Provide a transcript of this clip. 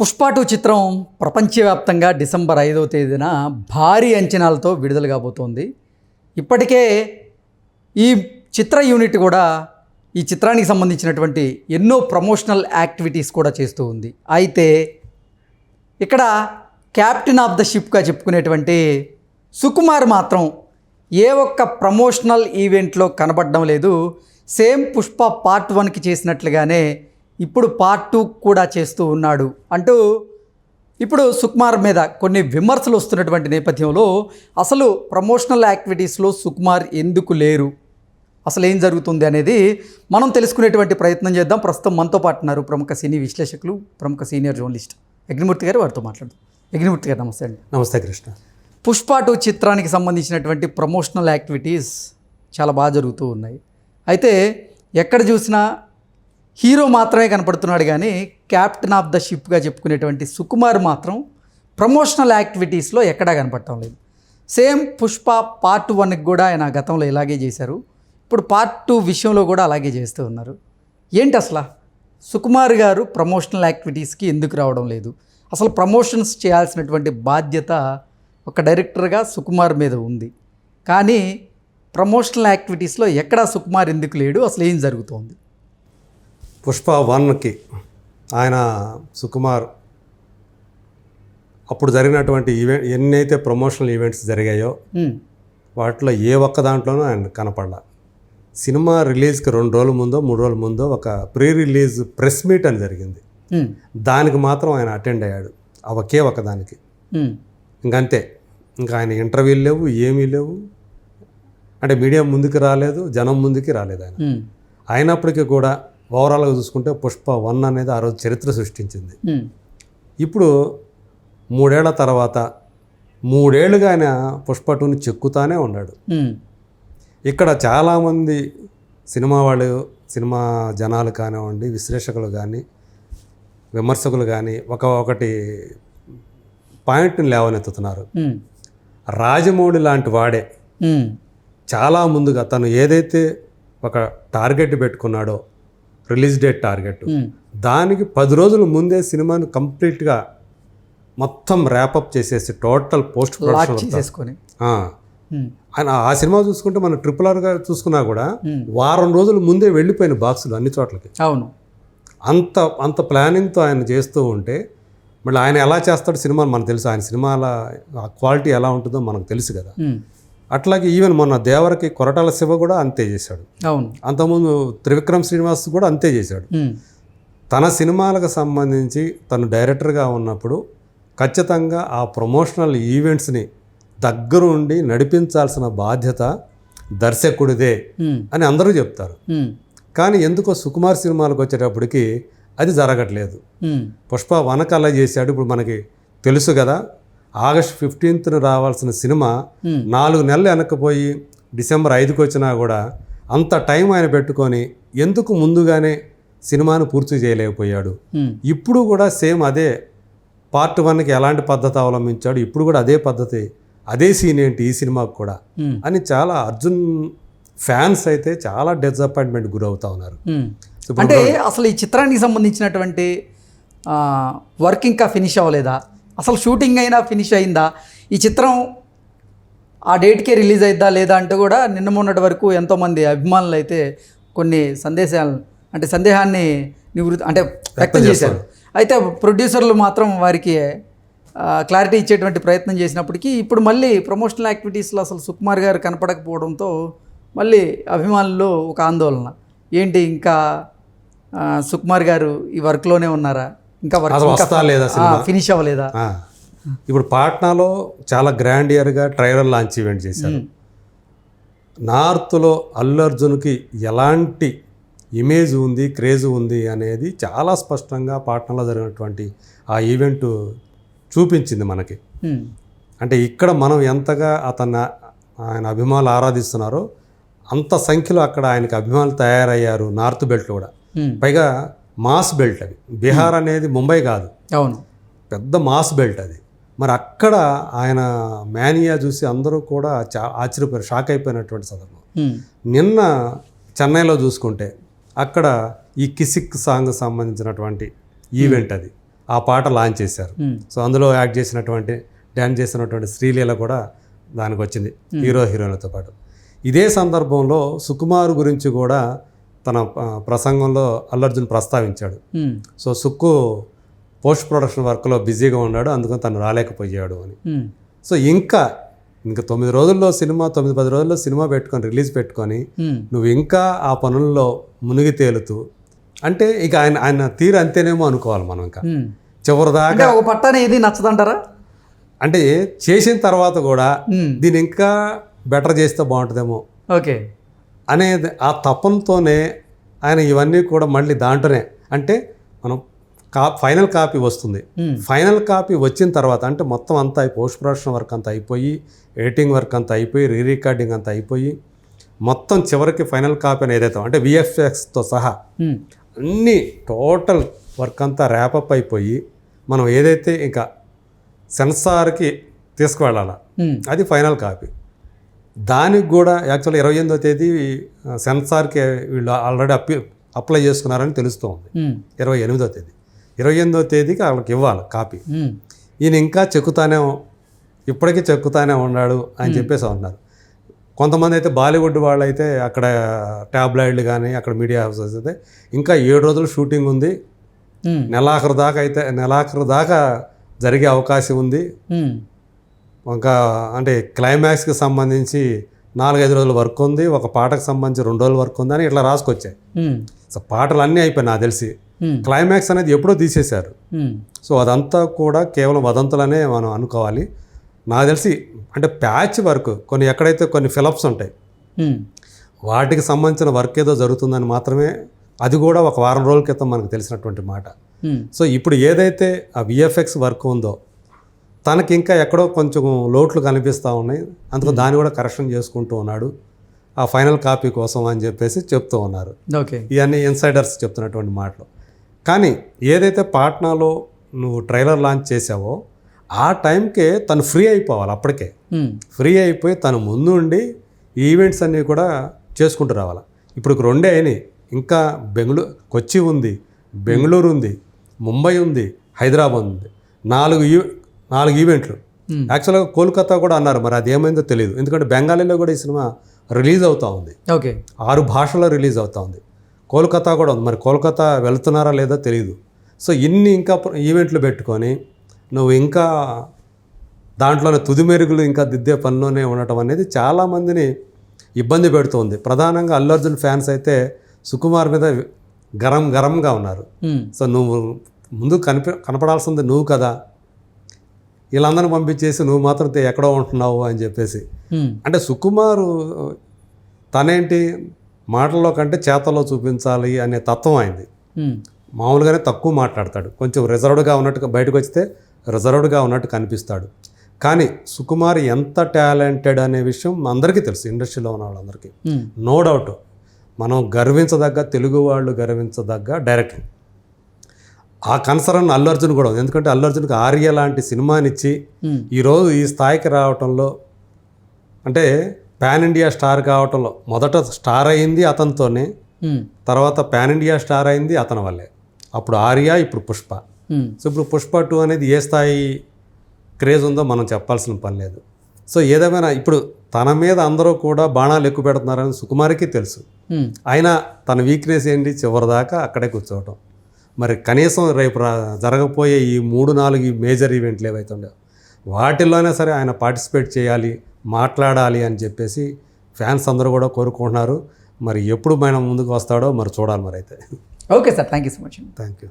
పుష్ప 2 చిత్రం ప్రపంచవ్యాప్తంగా డిసెంబర్ 5వ తేదీన భారీ అంచనాలతో విడుదల కాబోతోంది. ఇప్పటికే ఈ చిత్ర యూనిట్ కూడా ఈ చిత్రానికి సంబంధించినటువంటి ఎన్నో ప్రమోషనల్ యాక్టివిటీస్ కూడా చేస్తూ ఉంది. అయితే ఇక్కడ క్యాప్టెన్ ఆఫ్ ద షిప్గా చెప్పుకునేటువంటి సుకుమార్ మాత్రం ఏ ఒక్క ప్రమోషనల్ ఈవెంట్లో కనబడడం లేదు. సేమ్ పుష్ప పార్ట్ 1కి చేసినట్లుగానే ఇప్పుడు పార్ట్ 2 కూడా చేస్తూ ఉన్నాడు అంటూ ఇప్పుడు సుకుమార్ మీద కొన్ని విమర్శలు వస్తున్నటువంటి నేపథ్యంలో అసలు ప్రమోషనల్ యాక్టివిటీస్లో సుకుమార్ ఎందుకు లేరు, అసలు ఏం జరుగుతుంది అనేది మనం తెలుసుకునేటువంటి ప్రయత్నం చేద్దాం. ప్రస్తుతం మనతో పాటు ఉన్నారు ప్రముఖ సినీ విశ్లేషకులు, ప్రముఖ సీనియర్ జర్నలిస్ట్ అగ్నిమూర్తి గారు. వారితో మాట్లాడదాం. అగ్నిమూర్తి గారు నమస్తే అండి. నమస్తే కృష్ణ. పుష్ప 2 చిత్రానికి సంబంధించినటువంటి ప్రమోషనల్ యాక్టివిటీస్ చాలా బాగా జరుగుతూ ఉన్నాయి. అయితే ఎక్కడ చూసినా హీరో మాత్రమే కనపడుతున్నాడు, కానీ క్యాప్టెన్ ఆఫ్ ద షిప్గా చెప్పుకునేటువంటి సుకుమార్ మాత్రం ప్రమోషనల్ యాక్టివిటీస్లో ఎక్కడా కనపడటం లేదు. సేమ్ పుష్ప పార్ట్ 1కి కూడా ఆయన గతంలో ఇలాగే చేశారు, ఇప్పుడు పార్ట్ 2 విషయంలో కూడా అలాగే చేస్తూ ఉన్నారు. ఏంటి అసలు సుకుమార్ గారు ప్రమోషనల్ యాక్టివిటీస్కి ఎందుకు రావడం లేదు? అసలు ప్రమోషన్స్ చేయాల్సినటువంటి బాధ్యత ఒక డైరెక్టర్గా సుకుమార్ మీద ఉంది, కానీ ప్రమోషనల్ యాక్టివిటీస్లో ఎక్కడా సుకుమార్ ఎందుకు లేడు? అసలు ఏం జరుగుతోంది? పుష్ప 1కి ఆయన సుకుమార్ అప్పుడు జరిగినటువంటి ఈవెంట్ ఎన్నైతే ప్రమోషనల్ ఈవెంట్స్ జరిగాయో వాటిలో ఏ ఒక్క దాంట్లోనూ ఆయన కనపడాల. సినిమా రిలీజ్కి 2 రోజుల ముందో 3 రోజుల ముందో ఒక ప్రీ రిలీజ్ ప్రెస్ మీట్ అని జరిగింది. దానికి మాత్రం ఆయన అటెండ్ అయ్యాడు, ఒకే ఒక దానికి. ఇంకంతే, ఇంకా ఆయన ఇంటర్వ్యూలు లేవు, ఏమీ లేవు. అంటే మీడియా ముందుకు రాలేదు, జనం ముందుకి రాలేదు ఆయన. అయినప్పటికీ కూడా ఓవరాల్గా చూసుకుంటే పుష్ప 1 అనేది ఆ రోజు చరిత్ర సృష్టించింది. ఇప్పుడు 3 ఏళ్ల తర్వాత 3 ఏళ్ళుగా ఆయన పుష్ప 2ని చెక్కుతానే ఉన్నాడు. ఇక్కడ చాలామంది సినిమా వాళ్ళు, సినిమా జనాలు కానివ్వండి, విశ్లేషకులు కానీ, విమర్శకులు కానీ ఒకటి పాయింట్ని లేవనెత్తుతున్నారు. రాజమౌళి లాంటి వాడే చాలా ముందుగా తను ఏదైతే ఒక టార్గెట్ పెట్టుకున్నాడో, రిలీజ్ డేట్ టార్గెట్, దానికి 10 రోజుల ముందే సినిమాను కంప్లీట్గా మొత్తం ర్యాపప్ చేసేసి టోటల్ పోస్ట్ ప్రొడక్షన్ ఆయన ఆ సినిమా చూసుకుంటే మనం RRRగా చూసుకున్నా కూడా వారం రోజుల ముందే వెళ్ళిపోయిన బాక్సులు అన్ని చోట్లకి. అవును, అంత ప్లానింగ్తో ఆయన చేస్తూ ఉంటే మళ్ళీ ఆయన ఎలా చేస్తాడు సినిమాలు మనకు తెలుసు. ఆయన సినిమాల క్వాలిటీ ఎలా ఉంటుందో మనకు తెలుసు కదా. అట్లాగే ఈవెన్ మొన్న దేవరకి కొరటాల శివ కూడా అంతే చేశాడు. అవును, అంతకుముందు త్రివిక్రమ్ శ్రీనివాస్ కూడా అంతే చేశాడు. తన సినిమాలకు సంబంధించి తను డైరెక్టర్గా ఉన్నప్పుడు ఖచ్చితంగా ఆ ప్రమోషనల్ ఈవెంట్స్ని దగ్గర ఉండి నడిపించాల్సిన బాధ్యత దర్శకుడిదే అని అందరూ చెప్తారు. కానీ ఎందుకో సుకుమార్ సినిమాలకు వచ్చేటప్పటికి అది జరగట్లేదు. పుష్ప 1కి అలా చేశాడు. ఇప్పుడు మనకి తెలుసు కదా, ఆగస్ట్ 15th రావాల్సిన సినిమా 4 నెలలు వెనక్కిపోయి డిసెంబర్ 5కి వచ్చినా కూడా అంత టైం ఆయన పెట్టుకొని ఎందుకు ముందుగానే సినిమాను పూర్తి చేయలేకపోయాడు? ఇప్పుడు కూడా సేమ్ అదే పార్ట్ 1కి ఎలాంటి పద్ధతి అవలంబించాడు, ఇప్పుడు కూడా అదే పద్ధతి, అదే సీన్ ఏంటి ఈ సినిమాకు కూడా అని చాలా అర్జున్ ఫ్యాన్స్ అయితే చాలా డిసప్పాయింట్మెంట్ గురవుతా ఉన్నారు. అంటే అసలు ఈ చిత్రానికి సంబంధించినటువంటి వర్క్ ఇంకా ఫినిష్ అవ్వలేదా? అసలు షూటింగ్ అయినా ఫినిష్ అయిందా? ఈ చిత్రం ఆ డేట్కే రిలీజ్ అయిద్దా లేదా అంటూ కూడా నిన్న మొన్నటి వరకు ఎంతోమంది అభిమానులు అయితే కొన్ని సందేహాన్ని వ్యక్తం చేశారు. అయితే ప్రొడ్యూసర్లు మాత్రం వారికి క్లారిటీ ఇచ్చేటువంటి ప్రయత్నం చేసినప్పటికీ ఇప్పుడు మళ్ళీ ప్రమోషనల్ యాక్టివిటీస్లో అసలు సుకుమార్ గారు కనపడకపోవడంతో మళ్ళీ అభిమానుల్లో ఒక ఆందోళన. ఏంటి ఇంకా సుకుమార్ గారు ఈ వర్క్లోనే ఉన్నారా, ఇంకా వర్క్ లేదా, ఫినిష్ అవ్వలేదా? ఇప్పుడు పాట్నాలో చాలా గ్రాండ్ ఇయర్గా ట్రైలర్ లాంచ్ ఈవెంట్ చేశారు. నార్త్లో అల్లు అర్జున్కి ఎలాంటి ఇమేజ్ ఉంది, క్రేజ్ ఉంది అనేది చాలా స్పష్టంగా పాట్నాలో జరిగినటువంటి ఆ ఈవెంట్ చూపించింది మనకి. అంటే ఇక్కడ మనం ఎంతగా ఆయన అభిమానులు ఆరాధిస్తున్నారో అంత సంఖ్యలో అక్కడ ఆయనకి అభిమానులు తయారయ్యారు. నార్త్ బెల్ట్ కూడా, పైగా మాస్ బెల్ట్ అది. బీహార్ అనేది ముంబై కాదు, అవును, పెద్ద మాస్ బెల్ట్ అది. మరి అక్కడ ఆయన మేనియా చూసి అందరూ కూడా ఆశ్చర్యపోయారు, షాక్ అయిపోయినటువంటి సందర్భం. నిన్న చెన్నైలో చూసుకుంటే అక్కడ ఈ కిసిక్ సాంగ్ సంబంధించినటువంటి ఈవెంట్ అది. ఆ పాట లాంచ్ చేశారు. సో అందులో యాక్ట్ చేసినటువంటి డ్యాన్స్ చేసినటువంటి శ్రీలీల కూడా దానికి వచ్చింది హీరోయిన్లతో పాటు. ఇదే సందర్భంలో సుకుమార్ గురించి కూడా తన ప్రసంగంలో అల్లు అర్జున్ ప్రస్తావించాడు. సో సుక్కు పోస్ట్ ప్రొడక్షన్ వర్క్లో బిజీగా ఉన్నాడు, అందుకని తను రాలేకపోయాడు అని. సో ఇంకా 9 రోజుల్లో సినిమా 9-10 రోజుల్లో సినిమా పెట్టుకొని రిలీజ్ పెట్టుకొని నువ్వు ఇంకా ఆ పనుల్లో మునిగి తేలుతూ అంటే ఇక ఆయన తీరు అంతేనేమో అనుకోవాలి మనం. ఇంకా చివరిదాకా ఒక పట్టానే ఇది నచ్చదంటారా? అంటే చేసిన తర్వాత కూడా దీన్ని ఇంకా బెటర్ చేస్తే బాగుంటుందేమో ఓకే అనేది ఆ తపంతోనే ఆయన ఇవన్నీ కూడా మళ్ళీ దాంట్లోనే అంటే మనం ఫైనల్ కాపీ వస్తుంది. ఫైనల్ కాపీ వచ్చిన తర్వాత అంటే మొత్తం అంతా పోస్ట్ ప్రొడక్షన్ వర్క్ అంతా అయిపోయి, ఎడిటింగ్ వర్క్ అంతా అయిపోయి, రికార్డింగ్ అంతా అయిపోయి, మొత్తం చివరికి ఫైనల్ కాపీ అని ఏదైతే అంటే VFXతో సహా అన్నీ టోటల్ వర్క్ అంతా ర్యాపప్ అయిపోయి మనం ఏదైతే ఇంకా సెన్సార్కి తీసుకువెళ్ళాలా అది ఫైనల్ కాపీ. దానికి కూడా యాక్చువల్గా 28వ తేదీ సెన్సార్కి వీళ్ళు ఆల్రెడీ అప్లై చేసుకున్నారని తెలుస్తూ ఉంది. 28వ తేదీ 28వ తేదీకి వాళ్ళకి ఇవ్వాలి కాపీ. ఈయన ఇంకా ఇప్పటికీ చెక్కుతానే ఉన్నాడు అని చెప్పేసి అంటున్నారు. కొంతమంది అయితే బాలీవుడ్ వాళ్ళు అయితే అక్కడ ట్యాబ్లాయిడ్లు కానీ అక్కడ మీడియా హౌసెస్ అయితే ఇంకా 7 రోజులు షూటింగ్ ఉంది, నెలాఖరు దాకా జరిగే అవకాశం ఉంది, ఇంకా అంటే క్లైమాక్స్కి సంబంధించి 4-5 రోజుల వర్క్ ఉంది, ఒక పాటకు సంబంధించి 2 రోజుల వర్క్ ఉంది అని ఇట్లా రాసుకొచ్చాయి. సో పాటలు అన్నీ అయిపోయి నాకు తెలిసి క్లైమాక్స్ అనేది ఎప్పుడో తీసేశారు. సో అదంతా కూడా కేవలం వదంతులనే మనం అనుకోవాలి. నాకు తెలిసి అంటే ప్యాచ్ వర్క్ ఎక్కడైతే కొన్ని ఫిలప్స్ ఉంటాయి వాటికి సంబంధించిన వర్క్ ఏదో జరుగుతుందని మాత్రమే, అది కూడా ఒక వారం రోజుల క్రితం మనకు తెలిసినటువంటి మాట. సో ఇప్పుడు ఏదైతే ఆ VFX వర్క్ ఉందో తనకి ఇంకా ఎక్కడో కొంచెం లోట్లు కనిపిస్తూ ఉన్నాయి, అందుకు దాన్ని కూడా కరెక్షన్ చేసుకుంటూ ఉన్నాడు ఆ ఫైనల్ కాపీ కోసం అని చెప్పేసి చెప్తూ ఉన్నారు. ఓకే, ఇవన్నీ ఇన్సైడర్స్ చెప్తున్నటువంటి మాటలు. కానీ ఏదైతే పాట్నాలో నువ్వు ట్రైలర్ లాంచ్ చేసావో ఆ టైంకే తను ఫ్రీ అయిపోవాలి. అప్పటికే ఫ్రీ అయిపోయి తను ముందు ఉండి ఈవెంట్స్ అన్నీ కూడా చేసుకుంటూ రావాలి. ఇప్పుడు 2 అయినాయి, ఇంకా కొచ్చి ఉంది, బెంగళూరు ఉంది, ముంబై ఉంది, హైదరాబాద్ ఉంది, 4 ఈవెంట్లు. యాక్చువల్గా కోల్కతా కూడా అన్నారు, మరి అది ఏమైందో తెలియదు. ఎందుకంటే బెంగాలీలో కూడా ఈ సినిమా రిలీజ్ అవుతూ ఉంది. ఓకే, 6 భాషల్లో రిలీజ్ అవుతూ ఉంది. కోల్కతా కూడా ఉంది, మరి కోల్కతా వెళ్తున్నారా లేదో తెలియదు. సో ఇన్ని ఇంకా ఈవెంట్లు పెట్టుకొని నువ్వు ఇంకా దాంట్లోనే తుది మెరుగులు ఇంకా దిద్దే పనిలోనే ఉండటం అనేది చాలామందిని ఇబ్బంది పెడుతుంది. ప్రధానంగా అల్లు అర్జున్ ఫ్యాన్స్ అయితే సుకుమార్ మీద గరంగా ఉన్నారు. సో నువ్వు ముందు కనపడాల్సింది నువ్వు కదా, వీళ్ళందరిని పంపించేసి నువ్వు మాత్రం ఎక్కడో ఉంటున్నావు అని చెప్పేసి. అంటే సుకుమారు తనేంటి మాటల్లో కంటే చేతల్లో చూపించాలి అనే తత్వం అయింది. మామూలుగానే తక్కువ మాట్లాడతాడు, కొంచెం రిజర్వ్డ్గా ఉన్నట్టు, బయటకు వస్తే రిజర్వ్డ్గా ఉన్నట్టు కనిపిస్తాడు. కానీ సుకుమార్ ఎంత టాలెంటెడ్ అనే విషయం అందరికీ తెలుసు, ఇండస్ట్రీలో ఉన్న వాళ్ళందరికీ. నో డౌట్ మనం గర్వించదగ్గ, తెలుగు వాళ్ళు గర్వించదగ్గ డైరెక్టర్. ఆ కన్సర్న్ అల్లు అర్జున్ కూడా ఉంది. ఎందుకంటే అల్లు అర్జున్కి ఆర్య లాంటి సినిమానిచ్చి ఈరోజు ఈ స్థాయికి రావటంలో, అంటే పాన్ ఇండియా స్టార్ కావటంలో మొదట స్టార్ అయింది అతనితోనే, తర్వాత పాన్ ఇండియా స్టార్ అయింది అతని వల్లే. అప్పుడు ఆర్య, ఇప్పుడు పుష్ప. సో ఇప్పుడు పుష్ప 2 అనేది ఏ స్థాయి క్రేజ్ ఉందో మనం చెప్పాల్సిన పని లేదు. సో ఏదేమైనా ఇప్పుడు తన మీద అందరూ కూడా బాణాలు ఎక్కువ పెడుతున్నారని సుకుమార్కి తెలుసు. అయినా తన వీక్నెస్ ఏంటి, చివరిదాకా అక్కడే కూర్చోవటం. మరి కనీసం రేపు జరగబోయే ఈ 3-4 మేజర్ ఈవెంట్లు ఏవైతే ఉండేవో వాటిల్లోనే సరే ఆయన పార్టిసిపేట్ చేయాలి, మాట్లాడాలి అని చెప్పేసి ఫ్యాన్స్ అందరూ కూడా కోరుకుంటున్నారు. మరి ఎప్పుడు మనం ముందుకు వస్తాడో మరి చూడాలి మరి అయితే. Okay sir, thank you so much. Thank you.